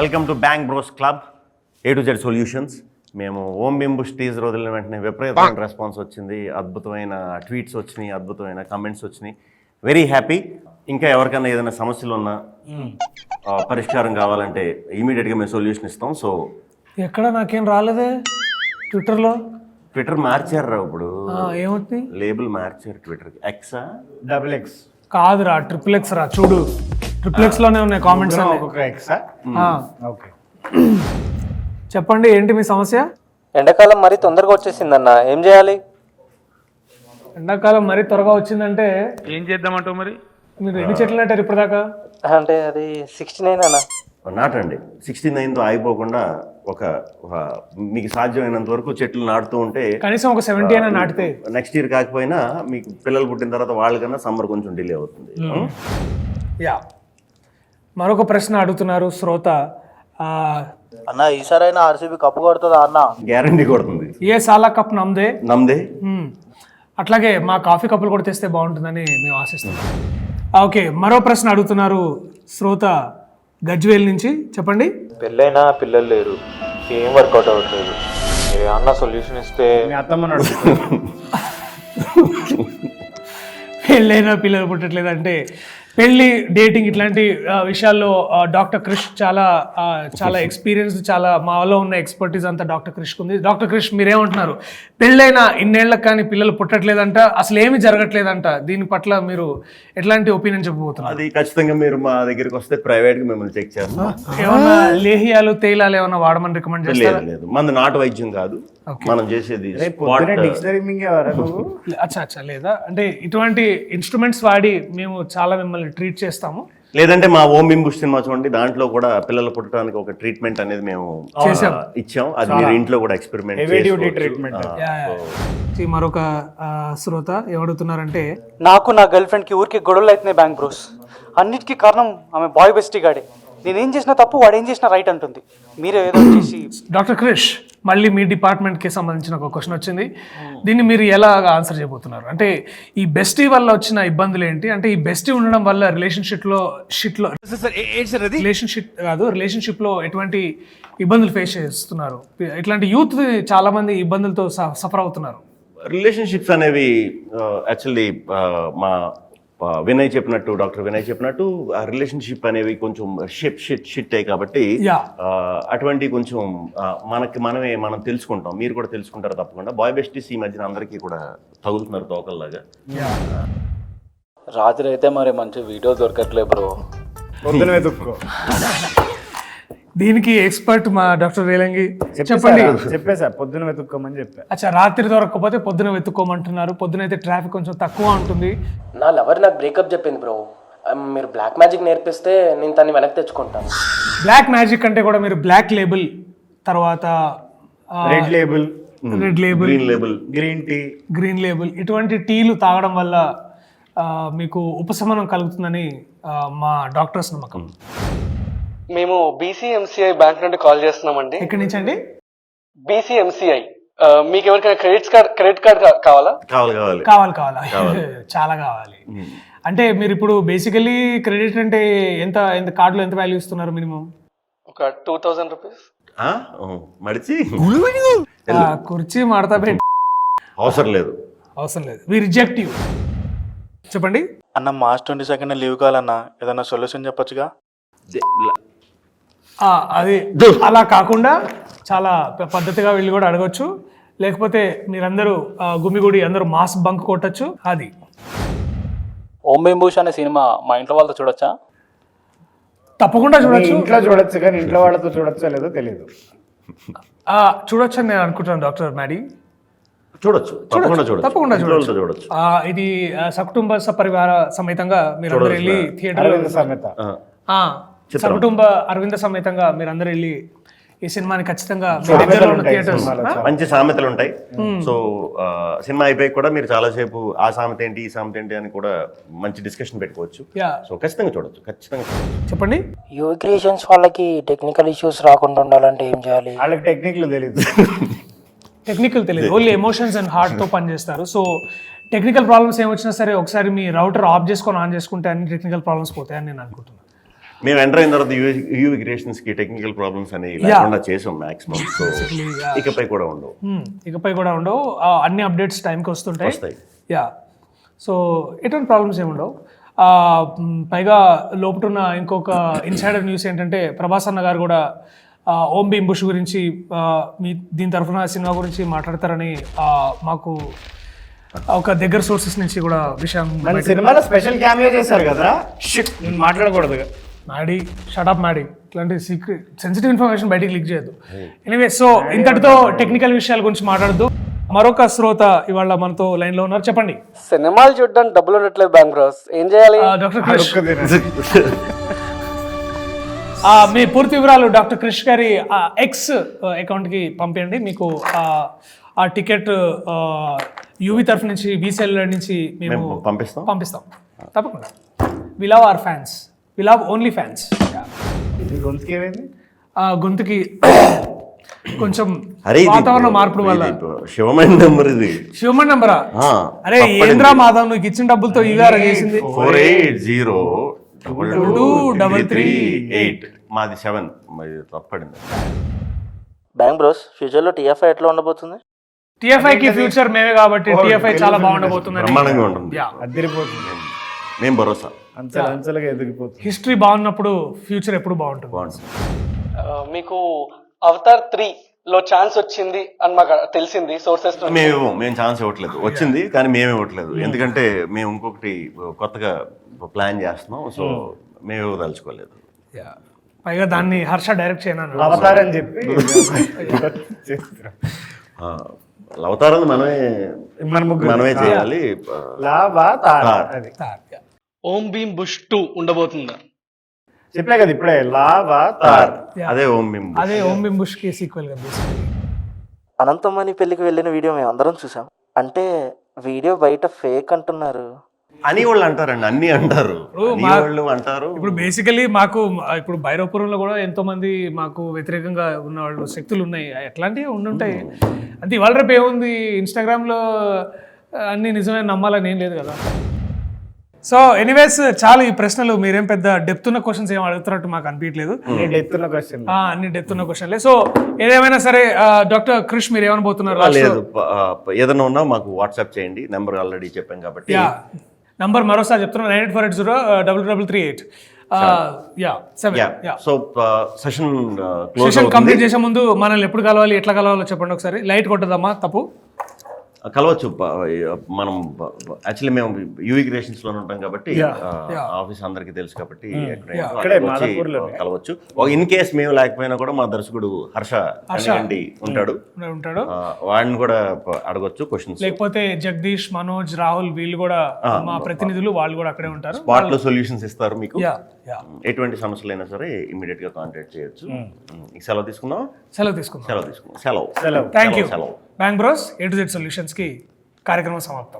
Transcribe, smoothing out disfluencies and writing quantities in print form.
Welcome to bank bros club A to Z solutions. మేము ఓం బింబుష్ teaser వదిలిన వెంటనే విపరీతమైన రెస్పాన్స్ వచ్చింది, అద్భుతమైన ట్వీట్స్ వచ్చినాయి, అద్భుతమైన కమెంట్స్ వచ్చినాయి. Very happy. ఇంకా ఎవరికైనా ఏదైనా సమస్యలు ఉన్నా పరిష్కారం కావాలంటే ఇమీడియట్గా మేము సొల్యూషన్ ఇస్తాం. సో ఎక్కడ నాకేం రాలేదే ట్విట్టర్ మార్చారు ఇప్పుడు, ఏమవుతుంది? లేబుల్ మార్చారు ట్విట్టర్కి. ఎక్సా XX కాదురా, XXX రా. చూడు XXX లోనే ఉన్నాయి కామెంట్స్. ఓకే, చెప్పండి, ఏంటి మీ సమస్య? ఎండాకాలం మరీ తొందరగా వచ్చేసిందన్న, ఏం చేయాలి? ఎండాకాలం మరీ త్వరగా వచ్చిందంటే ఏం చేద్దామంటావు మరి? మీరు ఎన్ని చెట్లు నాటారు ఇప్పటిదాకా? అంటే అది 69 అన్న. నాటండి. 69తో ఆగిపోకుండా ఒక మీకు సాధ్యమైనంత వరకు చెట్లు నాటుతూ ఉంటే కనీసం ఒక 70 అయినా నాటితే నెక్స్ట్ ఇయర్ కాకపోయినా మీకు పిల్లలు పుట్టిన తర్వాత వాళ్ళకన్నా సమ్మర్ కొంచెం డిలే అవుతుంది. యా, మరొక ప్రశ్న అడుగుతున్నారు శ్రోత. అన్న ఈసారైనా ఆర్సీబీ కప్పు కొడుతుందా అన్న? గ్యారంటీ కొడుతుంది. ఏ సాలా కప్ నమ్దే. అట్లాగే మా కాఫీ కప్పులు కూడా తెస్తే బాగుంటుందని మేము ఆశిస్తున్నాం. ఓకే, మరో ప్రశ్న అడుగుతున్నారు శ్రోత గజ్వేల్ నుంచి. చెప్పండి. పెళ్ళైనా పిల్లలు లేరు, ఏం వర్కౌట్ అవ్వట్లేదు, ఏమన్నా సొల్యూషన్ ఇస్తే. మీ అత్తమ్మ పెళ్ళైనా పిల్లలు పుట్టట్లేదు అంటే పెళ్ళి, డేటింగ్ ఇట్లాంటి విషయాల్లో డాక్టర్ క్రిష్ చాలా ఎక్స్పీరియన్స్, చాలా మాలో ఉన్న ఎక్స్పర్టీస్ అంతా డాక్టర్ క్రిష్కి ఉంది. డాక్టర్ క్రిష్, మీరేమంటున్నారు? పెళ్ళైనా ఇన్నేళ్లకు కానీ పిల్లలు పుట్టట్లేదంట, అసలు ఏమీ జరగట్లేదంట. దీని పట్ల మీరు ఎట్లాంటి ఒపీనియన్ చెప్పబోతున్నారు? అది ఖచ్చితంగా మీరు మా దగ్గరికి వస్తే ప్రైవేట్గా మిమ్మల్ని చెక్ చేస్తాం. ఏమన్నా లేహియాలు, తేలాలు ఏమన్నా వాడమని రికమెండ్ చేస్తారా? లేదు, మంది నాటు వైద్యం కాదు మనం చేసేది. అచ్చా, లేదా అంటే ఇటువంటి ఇన్స్ట్రుమెంట్స్ వాడి మేము చాలా మిమ్మల్ని ట్రీట్ చేస్తాము. లేదంటే మా ఓం బింబుష్ సినిమా చూడండి, దాంట్లో కూడా పిల్లలు పుట్టడానికి ఒక ట్రీట్మెంట్ అనేది మేము ఇచ్చాం. అది మీరు ఇంట్లో కూడా ఎక్స్పెరిమెంట్ ట్రీట్మెంట్. మరొక శ్రోత ఏమడుగుతున్నారంటే, నాకు నా గర్ల్ ఫ్రెండ్కి ఊరికి గొడవలు అవుతున్నాయి బ్యాంక్ బ్రోస్. అన్నిటికీ కారణం ఆమె బాయ్ బెస్టీ గాడే. నేనేం చేసినా తప్పు, వాడు ఏం చేసినా రైట్ అంటుంది. మీరే ఏదో చేసి. డాక్టర్ క్రిష్, మళ్ళీ మీ డిపార్ట్మెంట్కి సంబంధించిన ఒక క్వశ్చన్ వచ్చింది. దీన్ని మీరు ఎలా ఆన్సర్ చేయబోతున్నారు? అంటే ఈ బెస్టీ వల్ల వచ్చిన ఇబ్బందులు ఏంటి? అంటే ఈ బెస్టీ ఉండడం వల్ల రిలేషన్షిప్ లో ఎటువంటి ఇబ్బందులు ఫేస్ చేస్తున్నారు? ఇట్లాంటి యూత్ చాలా మంది ఇబ్బందులతో సఫర్ అవుతున్నారు. రిలేషన్షిప్స్ అనేవి యాక్చువల్లీ మా డాక్టర్ వినయ్ చెప్పినట్టు ఆ రిలేషన్షిప్ అనేవి కొంచెం షిట్ అయ్యి కాబట్టి అటువంటి కొంచెం మనం తెలుసుకుంటాం, మీరు కూడా తెలుసుకుంటారు తప్పకుండా. బాయ్ బెస్టీస్ ఈ మధ్యన అందరికీ కూడా తగులుతున్నారు తోకల్లాగా. రాత్రి అయితే మరి మంచి వీడియో దొరకట్లే బ్రో. పొద్దున వెతుక్కో. దీనికి ఎక్స్పర్ట్ మా డాక్టర్ రేలంగి. చెప్పండి. చెప్పేసా, పొద్దున వెతుక్కోమని చెప్పా. అచ్చా, రాత్రి దొరకకపోతే పొద్దున వెతుక్కోమంటున్నారు. పొద్దున అయితే ట్రాఫిక్ కొంచెం తక్కువ ఉంటుంది. నా లవర్ నాకు బ్రేకప్ చెప్పింది బ్రో. మీరు బ్లాక్ మ్యాజిక్ నేర్పిస్తే నేను తన్ని వెనక్కి తెచ్చుకుంటాను. బ్లాక్ మ్యాజిక్ అంటే కూడా మీరు బ్లాక్ లేబుల్, తర్వాత రెడ్ లేబుల్, గ్రీన్ లేబుల్ ఇటువంటి టీలు తాగడం వల్ల మీకు ఉపశమనం కలుగుతుందని మా డాక్టర్స్ నమ్మకం. మేము BCMCI బ్యాంక్ నుండి కాల్ చేస్తున్నామండి. ఎక్కడి నుంచి అండి? BCMCI. మీకు ఎవరికైనా క్రెడిట్ కార్డ్ కావాలా? కావాలా? చాలా కావాలి. అంటే మీరు ఇప్పుడు బేసికలీ క్రెడిట్ అంటే ఎంత కార్డులో ఎంత వాల్యూ ఇస్తున్నారు? మినిమం ఒక 2000 రూపీస్. మడిచి కుర్చీ మడతా పెట్టి అవసరం లేదు. We reject you. చెప్పండి అన్న, మార్చ్ 22 లీవ్ కావాలన్నా, ఏదన్నా సొల్యూషన్ చెప్పొచ్చుగా? అది అలా కాకుండా చాలా పద్ధతిగా వెళ్ళి కూడా అడగచ్చు. లేకపోతే మీరందరూ గుమిగుడి అందరూ మాస్ బంక్ కొట్టచ్చు. అది ఓం బింబుష్ అనే సినిమా మా ఇంట్లో వాళ్ళతో చూడొచ్చా? తప్పకుండా చూడొచ్చు. ఇంట్లో చూడొచ్చు, కానీ ఇంట్లో వాళ్ళతో చూడొచ్చో లేదో తెలియదు. చూడొచ్చు అని నేను అనుకుంటున్నాను డాక్టర్ మ్యాడీ. తప్పకుండా చూడొచ్చు. ఇది సకుటుంబ సపరివార సమేతంగా మీరందరూ వెళ్ళి థియేటర్ సకుటుంబ అరవింద సమేతంగా మీరందరూ వెళ్ళి ఈ సినిమాని ఖచ్చితంగా మంచి సామెతలు ఉంటాయి. సో సినిమా అయిపోయి కూడా మీరు చాలాసేపు ఆ సామెత ఏంటి, ఈ సామెత ఏంటి అని కూడా మంచి డిస్కషన్ పెట్టుకోవచ్చు. సో ఖచ్చితంగా చూడొచ్చు. చెప్పండి. యూత్ క్రియేషన్స్ వాళ్ళకి టెక్నికల్ ఇష్యూస్ రాకుండా ఉండాలంటే ఏం చేయాలి? వాళ్ళకి టెక్నికల్ తెలియదు, ఓన్లీ ఎమోషన్స్ అండ్ హార్ట్తో పనిచేస్తారు. సో టెక్నికల్ ప్రాబ్లమ్స్ ఏమొచ్చినా సరే ఒకసారి మీ రౌటర్ ఆఫ్ చేసుకొని ఆన్ చేసుకుంటే అన్ని టెక్నికల్ ప్రాబ్లమ్స్ పోతాయని నేను అనుకుంటున్నాను. మేము ఎంటర్ అయిన తర్వాత యూవి క్రియేషన్స్ కి టెక్నికల్ ప్రాబ్లమ్స్ అనేవి లేకుండా చేసాం మాక్సిమం. సో ఇకపై కూడా ఉండవు. ఇకపై కూడా ఉండవు. అన్ని అప్డేట్స్ టైంకి వస్తుంటాయి. వస్తాయి. యా, సో ఎటువంటి ప్రాబ్లమ్స్ ఏమి ఉండవు. పైగా లోపటున్న ఇంకొక ఇన్సైడర్ న్యూస్ ఏంటంటే ప్రభాస్ అన్న గారు కూడా ఓం భీమ్ బుష్ గురించి మీ దీని తరఫున సినిమా గురించి మాట్లాడతారని మాకు ఒక దగ్గర సోర్సెస్ నుంచి కూడా విషయం. మన సినిమాలో స్పెషల్ క్యామియో చేశారు కదా, షిట్ నేను మాట్లాడకూడదు. మ్యాడీ షటప్ మ్యాడీ, ఇట్లాంటి సీక్రెట్ సెన్సిటివ్ ఇన్ఫర్మేషన్ బయటికి లీక్ చేయొద్దు. ఎనీవే, సో ఇంతటితో టెక్నికల్ విషయాల గురించి మాట్లాడద్దు. మరొక శ్రోత ఇవాళ మనతో లైన్ లో ఉన్నారు. చెప్పండి. సినిమాలు చూడడానికి డబ్బులు ఉండట్లేదు బ్యాంక్ బ్రోస్, ఏం చేయాలి? డాక్టర్ క్రిష్, మీ పూర్తి వివరాలు డాక్టర్ క్రిష్ గారి ఎక్స్ అకౌంట్ కి పంపించండి. మీకు ఆ టికెట్ యూవి తరఫు నుంచి బీసీఎల్ నుంచి మేము పంపిస్తాం తప్పకుండా. We love our fans, we love only fans. ఇది గొంతుకి ఏమైంది? గొంతుకి కొంచెం వాతావరణ మార్పుల వల్ల. శివమైన నెంబర్ ఇది. శివమన్ నంబరా? అరే ఏంద్రా మాధవ్, నువ్వు ఇచ్చిన డబ్బులతో ఇవార చేసింది. 48022338. మాది 7. మరి తప్పడింది. బ్యాంక్ బ్రోస్, ఫ్యూచర్ లో టీఎఫ్ఐ ఎట్లా ఉండబోతుంది? టీఎఫ్ఐ కి ఫ్యూచర్ మేమే కాబట్టి టీఎఫ్ఐ చాలా బాగుండబోతుంది. బ్రహ్మాండంగా ఉంటుంది. అదిరిపోతుంది. మేము భరోసా. అంచెలుగా ఎదిగిపోతుంది. హిస్టరీ బాగున్నప్పుడు ఫ్యూచర్ ఎప్పుడు బాగుంటుంది. మీకు అవతార్ 3 లో ఛాన్స్ వచ్చింది అని మాకు తెలిసింది సోర్సెస్. మేము ఛాన్స్ ఇవ్వట్లేదు. వచ్చింది కానీ మేము ఇవ్వట్లేదు. ఎందుకంటే మేము ఇంకొకటి కొత్తగా ప్లాన్ చేస్తున్నాం. సో మేము ఇవ్వదలుచుకోలేదు. పైగా దాన్ని హర్ష డైరెక్ట్ చేయను అవతారని చెప్పి అవతారాన్ని మనమే చేయాలి. ఓం భీమ్ బుష్ 2 ఉండబోతుందా? చెప్పలే కదా ఇప్పుడే, లావాతార్. అదే ఓం భీమ్. అదే ఓం భీమ్ బుష్ కి సీక్వెల్ గా. అనంతమణి పెళ్లికి వెళ్ళిన వీడియో మేము అందరం చూసాం. అంటే వీడియో బయట ఫేక్ అంటున్నారు అని వాళ్ళు అంటారండి. అన్ని అంటారు, వాళ్ళు అంటారు. ఇప్పుడు బేసికలీ మాకు ఇప్పుడు భైరవపురంలో కూడా ఎంతో మంది మాకు వ్యతిరేకంగా ఉన్న వాళ్ళు శక్తులు ఉన్నాయి. ఎట్లాంటివి ఉండుంటాయి. అంటే ఇవాళ రేపు ఏముంది, ఇన్స్టాగ్రామ్ లో అన్ని నిజమే నమ్మాలని ఏం లేదు కదా. సో ఎనీవేస్, చాలా ఈ ప్రశ్నలు మీరేం పెద్ద డెప్త్ ఉన్న క్వశ్చన్స్ ఏం అడుగుతున్నట్టు మాకు అనిపించలేదు. అన్ని డెప్త్ ఉన్న క్వశ్చన్లే. సో ఏదేమైనా సరే, డాక్టర్ క్రిష్ మీరు ఏమనబోతున్నారు? లేదు, ఏదైనా ఉన్నా మాకు వాట్సాప్ చేయండి. నెంబర్ ఆల్రెడీ చెప్పాం కాబట్టి. నంబర్ మరోసారి చెప్తున్నా, 9848033338. సో సెషన్ కంప్లీట్ చేసే ముందు మనల్ని ఎప్పుడు కలవాలి, ఎట్లా కలవాలో చెప్పండి ఒకసారి. లైట్ కొట్టదమ్మా, తప్పు కలవచ్చు. మనం యాక్చువల్లీ మేము యూవి క్రియేషన్స్ లో ఉంటాం కాబట్టి ఆఫీస్ అందరికి తెలుసు కాబట్టి కలవచ్చు. ఇన్ కేస్ మేము లేకపోయినా కూడా మా దర్శకుడు హర్ష ఉంటాడు. వాడిని కూడా అడగొచ్చు క్వశ్చన్స్. లేకపోతే జగదీష్, మనోజ్, రాహుల్ వీళ్ళు కూడా మా ప్రతినిధులు, వాళ్ళు కూడా అక్కడే ఉంటారు. స్పాట్ లో సొల్యూషన్స్ ఇస్తారు మీకు. ఎటువంటి సమస్యలు అయినా సరే ఇమీడియట్ గా కాంటాక్ట్ చేయొచ్చు. సెలవు తీసుకుందాం. Thank you. సెలవు. Bank bros A to Z solutions కి కార్యక్రమం సమాప్తం.